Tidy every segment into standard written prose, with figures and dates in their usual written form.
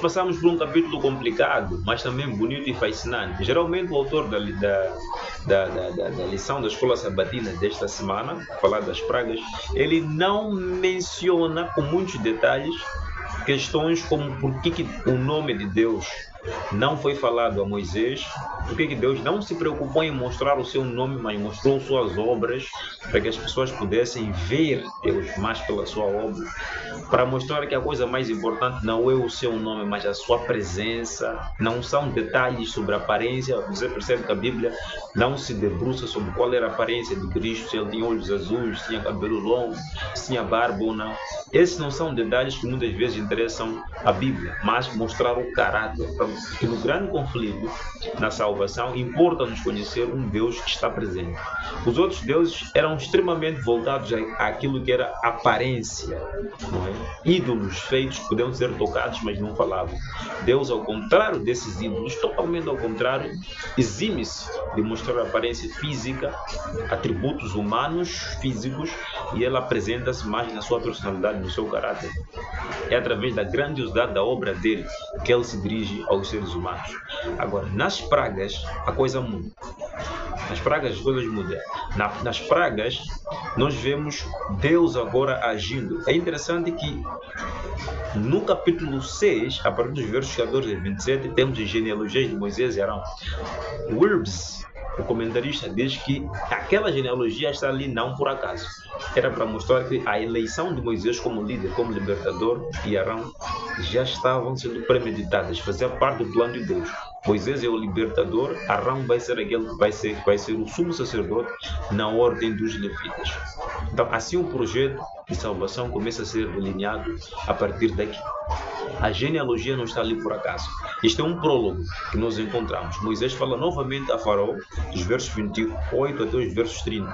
passamos por um capítulo complicado, mas também bonito e fascinante. Geralmente o autor da lição da escola sabatina desta semana, falar das pragas, ele não menciona com muitos detalhes questões como por que o nome de Deus não foi falado a Moisés, por que Deus não se preocupou em mostrar o seu nome, mas mostrou suas obras, para que as pessoas pudessem ver Deus mais pela sua obra, para mostrar que a coisa mais importante não é o seu nome, mas a sua presença. Não são detalhes sobre a aparência. Você percebe que a Bíblia não se debruça sobre qual era a aparência de Cristo, se ele tinha olhos azuis, se tinha cabelo longo, se tinha barba ou não. Esses não são detalhes que muitas vezes interessam a Bíblia, mas mostrar o caráter. Que no grande conflito, na salvação, importa-nos conhecer um Deus que está presente. Os outros deuses eram extremamente voltados àquilo que era aparência, não é? Ídolos feitos podiam ser tocados, mas não falavam. Deus, ao contrário desses ídolos, totalmente ao contrário, exime-se de mostrar a aparência física, atributos humanos, físicos, e ele apresenta-se mais na sua personalidade, no seu caráter. É através da grandiosidade da obra dele que ele se dirige aos seres humanos. Agora, nas pragas, a coisa muda. Nas pragas as coisas mudam. Nas pragas, nós vemos Deus agora agindo. É interessante que no capítulo 6, a partir dos versos 14 a 27, temos as genealogias de Moisés e Arão. Wirbes, o comentarista, diz que aquela genealogia está ali não por acaso. Era para mostrar que a eleição de Moisés como líder, como libertador, e Arão já estavam sendo premeditadas, fazia parte do plano de Deus. Moisés é o libertador, Arão vai ser aquele que vai ser o sumo sacerdote na ordem dos levitas. Então, assim o projeto de salvação começa a ser delineado a partir daqui. A genealogia não está ali por acaso. Este é um prólogo que nós encontramos. Moisés fala novamente a Faraó, dos versos 28 até os versos 30.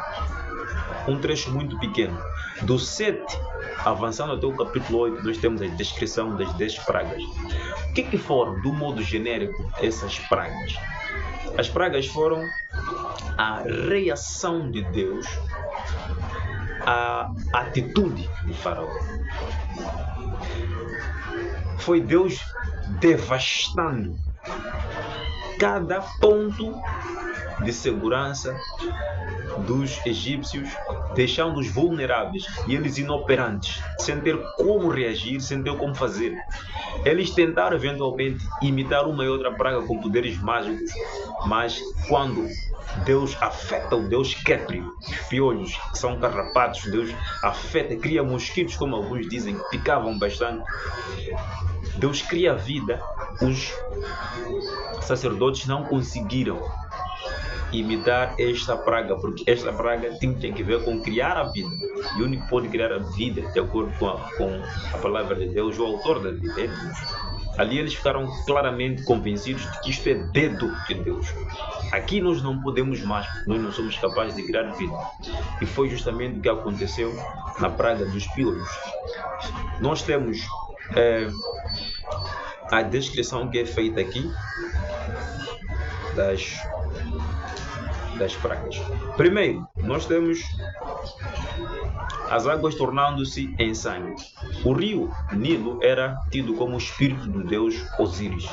Um trecho muito pequeno. Do 7, avançando até o capítulo 8, nós temos a descrição das 10 pragas. O que foram, do modo genérico, essas pragas? As pragas foram a reação de Deus à atitude de Faraó. Foi Deus devastando cada ponto de segurança dos egípcios, deixando-os vulneráveis e eles inoperantes, sem ter como reagir, sem ter como fazer. Eles tentaram eventualmente imitar uma e outra praga com poderes mágicos, mas quando Deus afeta o Deus Képrio, os piolhos, que são carrapatos, Deus afeta, cria mosquitos, como alguns dizem, que picavam bastante. Deus cria vida, os sacerdotes não conseguiram imitar esta praga, porque esta praga tem que ver com criar a vida. E o único que pode criar a vida, de acordo com a palavra de Deus, o autor da vida é Deus. Ali eles ficaram claramente convencidos de que isto é dedo de Deus. Aqui nós não podemos mais, nós não somos capazes de criar vida. E foi justamente o que aconteceu na praga dos piolhos. Nós temos a descrição que é feita aqui das pragas. Primeiro, nós temos as águas tornando-se em sangue. O rio Nilo era tido como o espírito do deus Osíris.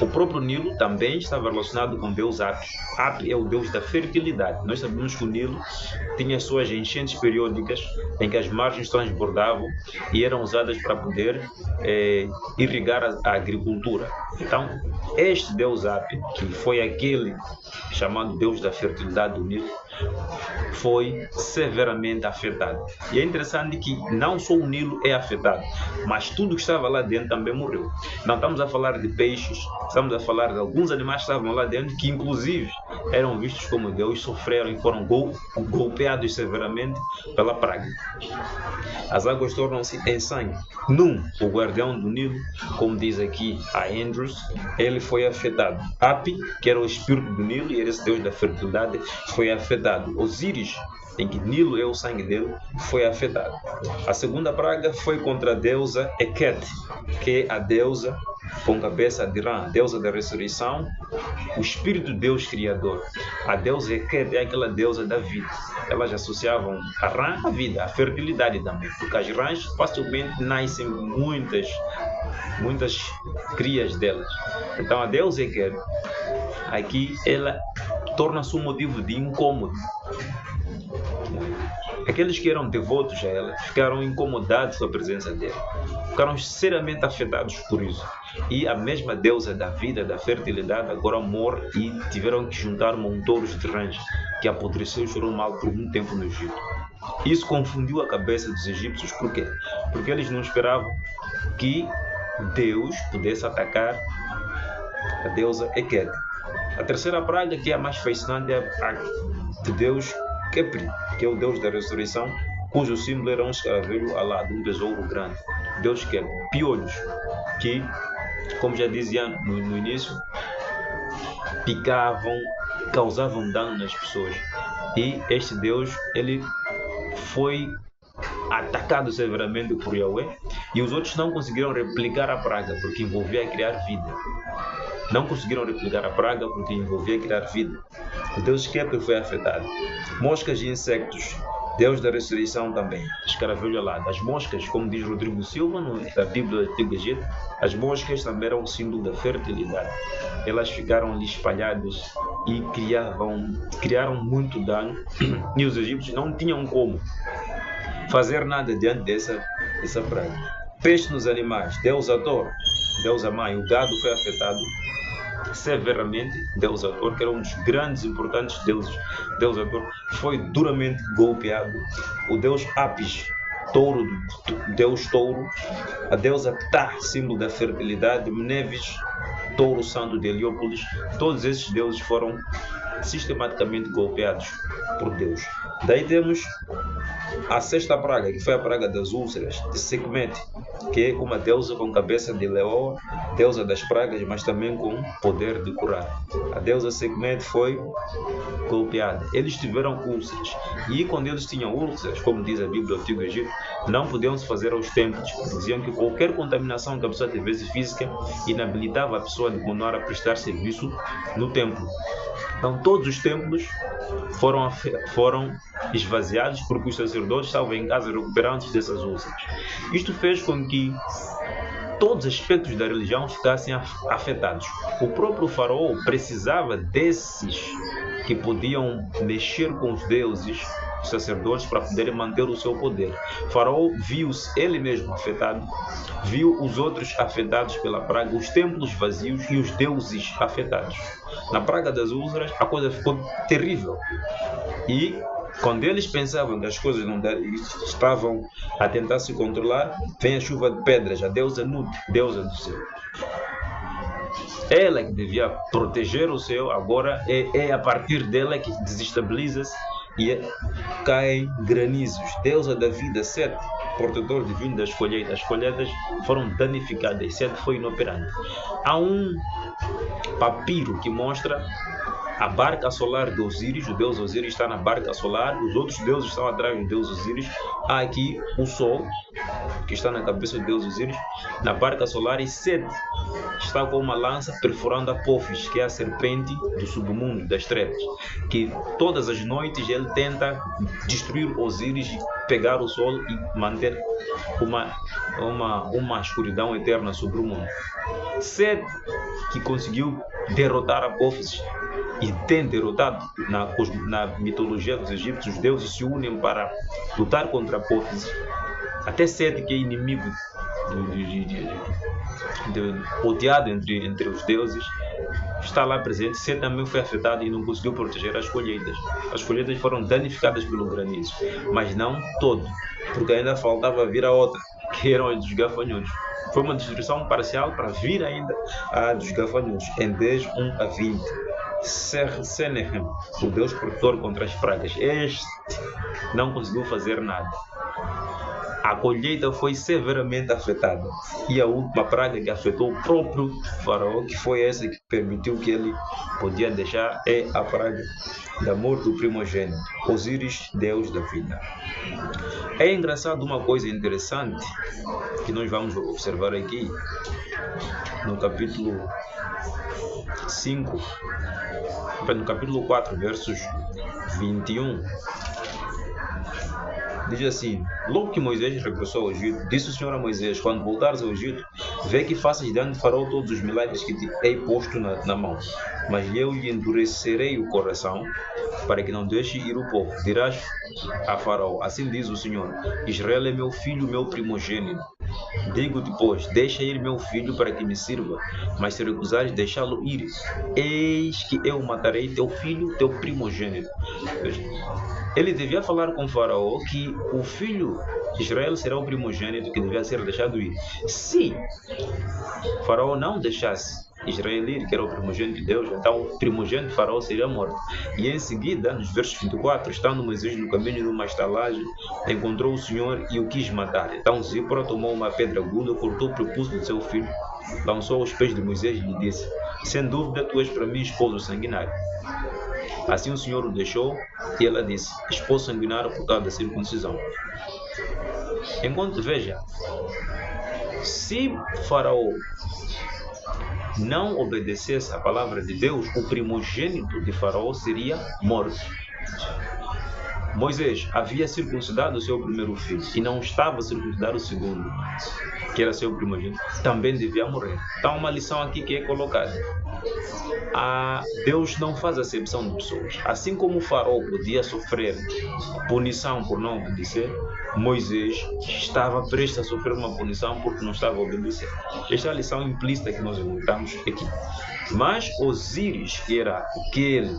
O próprio Nilo também estava relacionado com o deus Hapi. Hapi é o deus da fertilidade. Nós sabemos que o Nilo tinha as suas enchentes periódicas em que as margens transbordavam e eram usadas para poder irrigar a agricultura. Então, este deus Hapi, que foi aquele chamado deus da fertilidade do Nilo, foi severamente afetado. E é interessante que não só o Nilo é afetado, mas tudo que estava lá dentro também morreu. Não estamos a falar de peixes, estamos a falar de alguns animais que estavam lá dentro, que inclusive eram vistos como Deus, sofreram e foram golpeados severamente pela praga. As águas tornam-se em sangue. O guardião do Nilo, como diz aqui a Andrews, ele foi afetado. Hapi, que era o espírito do Nilo e era esse deus da fertilidade, foi afetado. Osíris, em que Nilo é o sangue dele, foi afetado. A segunda praga foi contra a deusa Heket, que é a deusa com cabeça de rã, deusa da ressurreição, o espírito de Deus criador. A deusa Heket é aquela deusa da vida. Elas associavam a rã à vida, à fertilidade também, porque as rãs facilmente nascem muitas muitas crias delas. Então a deusa Heket, aqui ela torna-se um motivo de incômodo. Aqueles que eram devotos a ela ficaram incomodados com a presença dela, ficaram seriamente afetados por isso. E a mesma deusa da vida, da fertilidade, agora morre e tiveram que juntar montouros de rãs, que apodreceu e chorou mal por muito tempo no Egito. Isso confundiu a cabeça dos egípcios. Por quê? Porque eles não esperavam que Deus pudesse atacar a deusa Heket. A terceira praga, que é a mais fascinante, é a praga de Deus Khepri, que é o Deus da ressurreição, cujo símbolo era um escaravelho alado, um besouro grande. Deus Khepri, piolhos, que, como já dizia no início, picavam, causavam dano nas pessoas. E este Deus, ele foi atacado severamente por Yahweh, e os outros não conseguiram replicar a praga, porque envolvia criar vida. Não conseguiram replicar a praga porque envolvia criar vida. O Deus Khepri foi afetado. Moscas e insetos, Deus da ressurreição também, escaravelho alado. As moscas, como diz Rodrigo Silva, na Bíblia do Antigo Egito, as moscas também eram um símbolo da fertilidade. Elas ficaram ali espalhadas e criaram muito dano, e os egípcios não tinham como fazer nada diante dessa praga. Peixe nos animais, Deus Hathor, deusa mãe. O gado foi afetado severamente. Deus Hathor, que era um dos grandes importantes deuses, Deus Hathor, foi duramente golpeado. O deus Apis, touro, deus touro. A deusa Ptah, símbolo da fertilidade. Mnevis, touro santo de Heliópolis. Todos esses deuses foram sistematicamente golpeados por Deus. Daí temos a sexta praga, que foi a praga das úlceras, de Sekhmet, que é uma deusa com cabeça de leão, deusa das pragas, mas também com poder de curar. A deusa Sekhmet foi golpeada. Eles tiveram úlceras. E quando eles tinham úlceras, como diz a Bíblia do Antigo Egito, não podiam se fazer aos templos. Diziam que qualquer contaminação que a pessoa tivesse física inabilitava a pessoa de continuar a prestar serviço no templo. Então todos os templos foram esvaziados porque os sacerdotes estavam em casa recuperando-se dessas úlceras. Isto fez com que todos os aspectos da religião ficassem afetados. O próprio faraó precisava desses que podiam mexer com os deuses, os sacerdotes, para poderem manter o seu poder. O faraó viu-se ele mesmo afetado, viu os outros afetados pela praga, os templos vazios e os deuses afetados. Na praga das úlceras, a coisa ficou terrível. E quando eles pensavam que as coisas não estavam a tentar se controlar, vem a chuva de pedras, a deusa Nut, deusa do céu. Ela que devia proteger o céu, agora é a partir dela que desestabiliza-se e caem granizos. Deusa da vida, Set, protetor divino das colheitas. As colheitas foram danificadas, Set foi inoperante. Há um papiro que mostra a barca solar de Osíris. O deus Osíris está na barca solar, os outros deuses estão atrás do deus Osíris. Há aqui o sol, que está na cabeça do deus Osíris, na barca solar, e Set está com uma lança perfurando Apophis, que é a serpente do submundo, das trevas, que todas as noites ele tenta destruir Osíris e pegar o sol e manter uma escuridão eterna sobre o mundo. Set, que conseguiu derrotar Apophis e tem derrotado na mitologia dos egípcios, os deuses se unem para lutar contra Apophis. Até Set, que é inimigo odiado entre os deuses, está lá presente. Set também foi afetado e não conseguiu proteger as colheitas. As colheitas foram danificadas pelo granizo, mas não todo, porque ainda faltava vir a outra, que eram os gafanhotos. Foi uma destruição parcial para vir ainda a dos gafanhotos. Em 10:1-20, Senehem, o deus protetor contra as pragas, este não conseguiu fazer nada. A colheita foi severamente afetada. E a última praga que afetou o próprio faraó, que foi essa que permitiu que ele podia deixar, é a praga da morte do primogênito, Osíris, deus da vida. É engraçado uma coisa interessante que nós vamos observar aqui no capítulo 5, no capítulo 4, versos 21. Diz assim: logo que Moisés regressou ao Egito, disse o Senhor a Moisés: quando voltares ao Egito, vê que faças diante de Faraó todos os milagres que te hei posto na mão, mas eu lhe endurecerei o coração, para que não deixe ir o povo. Dirás a Faraó: assim diz o Senhor, Israel é meu filho, meu primogênito. Digo-te, pois, deixa ir meu filho para que me sirva, mas se recusares deixá-lo ir, eis que eu matarei teu filho, teu primogênito. Veja, ele devia falar com Faraó que o filho de Israel será o primogênito que devia ser deixado ir. Se Faraó não deixasse Israel ir, que era o primogênito de Deus, então o primogênito de Faraó seria morto. E em seguida, nos versos 24, estando Moisés no caminho de uma estalagem, encontrou o Senhor e o quis matar. Então Zípora tomou uma pedra aguda, cortou o prepúcio de seu filho, lançou aos pés de Moisés e lhe disse: sem dúvida tu és para mim esposo sanguinário. Assim o Senhor o deixou e ela disse: esposo sanguinário por causa da circuncisão. Enquanto, veja, se Faraó não obedecesse à palavra de Deus, o primogênito de Faraó seria morto. Moisés havia circuncidado o seu primeiro filho e não estava a circuncidar o segundo, que era seu primogênito, também devia morrer. Então, uma lição aqui que é colocada: Deus não faz acepção de pessoas. Assim como o Faraó podia sofrer punição por não obedecer, Moisés estava prestes a sofrer uma punição porque não estava a obedecer. Esta é a lição implícita que nós encontramos aqui. Mas Osíris, que era aquele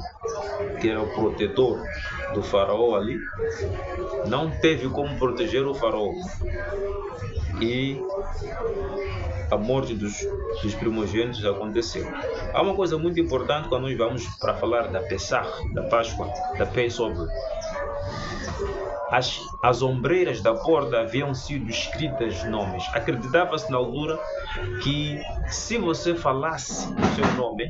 que era o protetor do Faraó ali, não teve como proteger o Faraó. E a morte dos primogênitos aconteceu. Há uma coisa muito importante quando nós vamos para falar da Pessah, da Páscoa, da Passover. As ombreiras da porta haviam sido escritas nomes. Acreditava-se na altura que se você falasse o seu nome,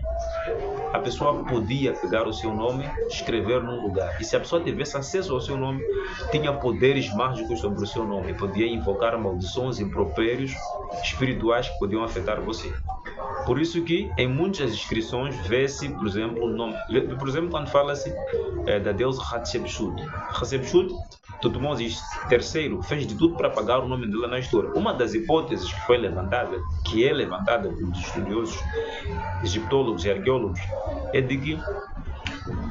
a pessoa podia pegar o seu nome e escrever num lugar. E se a pessoa tivesse acesso ao seu nome, tinha poderes mágicos sobre o seu nome. Podia invocar maldições, impropérios espirituais que podiam afetar você. Por isso que em muitas inscrições vê-se, por exemplo, o nome. Por exemplo, quando fala-se da deusa Hatshepsut. Hatshepsut, Tutmoses III fez de tudo para apagar o nome dela na história. Uma das hipóteses que foi levantada, que é levantada pelos estudiosos, egiptólogos e arqueólogos, é de que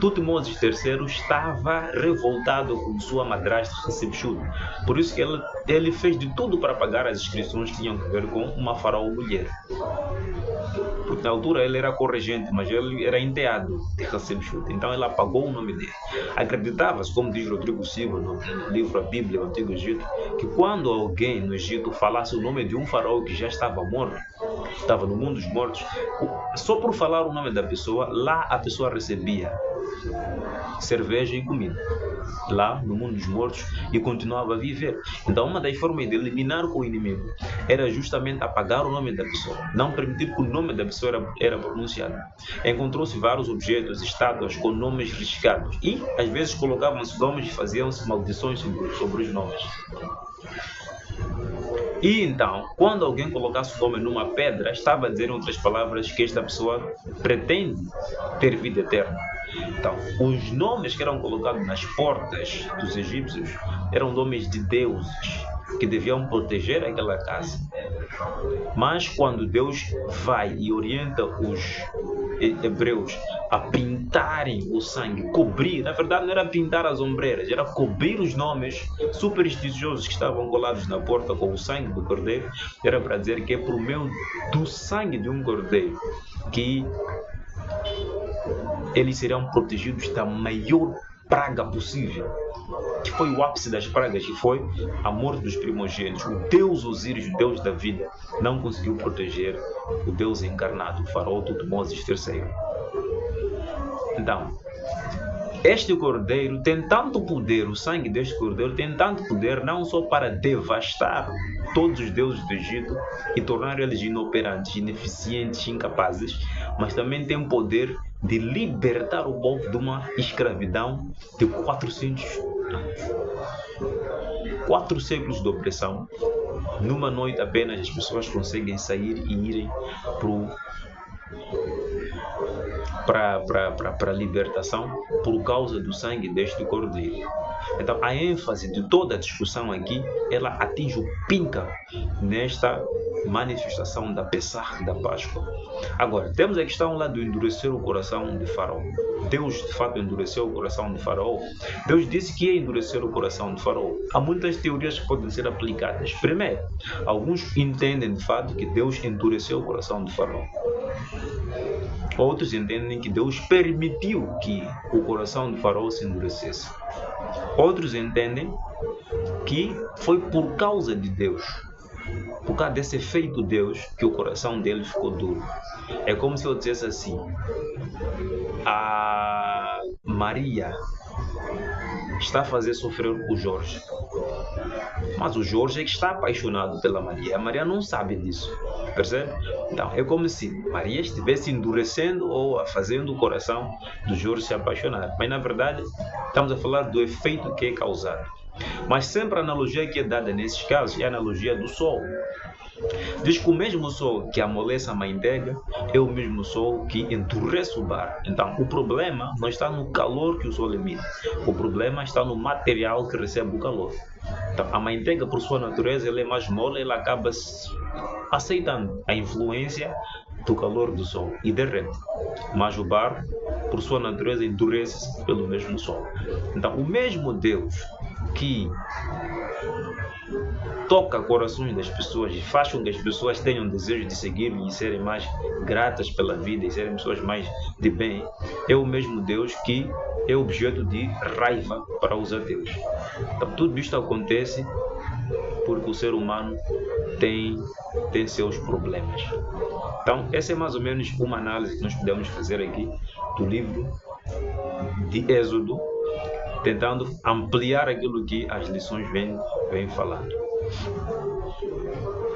Tutmoses III estava revoltado com sua madrasta Hatshepsut. Por isso que ele fez de tudo para apagar as inscrições que tinham a ver com uma faraó mulher. Porque na altura ele era corregente, mas ele era enteado de Hatshepsut. Então ele apagou o nome dele. Acreditava-se, como diz Rodrigo Silva no livro A Bíblia, o Antigo Egito, que quando alguém no Egito falasse o nome de um faraó que já estava morto, estava no mundo dos mortos, só por falar o nome da pessoa, lá a pessoa recebia cerveja e comida, lá no mundo dos mortos, e continuava a viver. Então uma das formas de eliminar o inimigo era justamente apagar o nome da pessoa, não permitir que o nome da pessoa era pronunciado. Encontrou-se vários objetos, estátuas com nomes riscados, e às vezes colocavam-se nomes e faziam-se maldições sobre os nomes. E então, quando alguém colocasse o nome numa pedra, estava a dizer em outras palavras que esta pessoa pretende ter vida eterna. Então, os nomes que eram colocados nas portas dos egípcios eram nomes de deuses que deviam proteger aquela casa. Mas quando Deus vai e orienta os hebreus a pintarem o sangue, cobrir, na verdade não era pintar as ombreiras, era cobrir os nomes supersticiosos que estavam colados na porta com o sangue do cordeiro, era para dizer que é por meio do sangue de um cordeiro que eles serão protegidos da maior praga possível, que foi o ápice das pragas, que foi a morte dos primogênitos. O Deus Osíris, o Deus da vida, não conseguiu proteger o Deus encarnado, o faraó Tutmoses III. Então, este cordeiro tem tanto poder, o sangue deste cordeiro tem tanto poder não só para devastar todos os deuses do Egito e tornar eles inoperantes, ineficientes, incapazes, mas também tem poder de libertar o povo de uma escravidão de 400 anos. 4 séculos de opressão. Numa noite apenas as pessoas conseguem sair e irem para o para a libertação por causa do sangue deste cordeiro. Então, a ênfase de toda a discussão aqui, ela atinge o pinca nesta manifestação da Pessah, da Páscoa. Agora, temos a questão lá do endurecer o coração de Faraó. Deus, de fato, endureceu o coração de Faraó. Deus disse que ia endurecer o coração de Faraó. Há muitas teorias que podem ser aplicadas. Primeiro, alguns entendem, de fato, que Deus endureceu o coração de Faraó. Outros entendem que Deus permitiu que o coração de Faraó se endurecesse. Outros entendem que foi por causa de Deus, por causa desse efeito Deus, que o coração dele ficou duro. É como se eu dissesse assim: a Maria está a fazer sofrer o Jorge, mas o Jorge é que está apaixonado pela Maria. A Maria não sabe disso, percebe? Então é como se Maria estivesse endurecendo ou fazendo o coração do Jorge se apaixonar, mas na verdade estamos a falar do efeito que é causado. Mas sempre a analogia que é dada nesses casos é a analogia do sol. Diz que o mesmo sol que amolece a manteiga é o mesmo sol que endurece o barro. Então, o problema não está no calor que o sol emite. O problema está no material que recebe o calor. Então, a manteiga, por sua natureza, ela é mais mole, ela acaba aceitando a influência do calor do sol e derrete. Mas o barro, por sua natureza, endurece pelo mesmo sol. Então, o mesmo Deus que toca corações das pessoas e faz com que as pessoas tenham desejo de seguir e serem mais gratas pela vida e serem pessoas mais de bem, é o mesmo Deus que é objeto de raiva para os ateus. Então, tudo isto acontece porque o ser humano tem seus problemas. Então, essa é mais ou menos uma análise que nós podemos fazer aqui do livro de Êxodo, tentando ampliar aquilo que as lições vêm falando.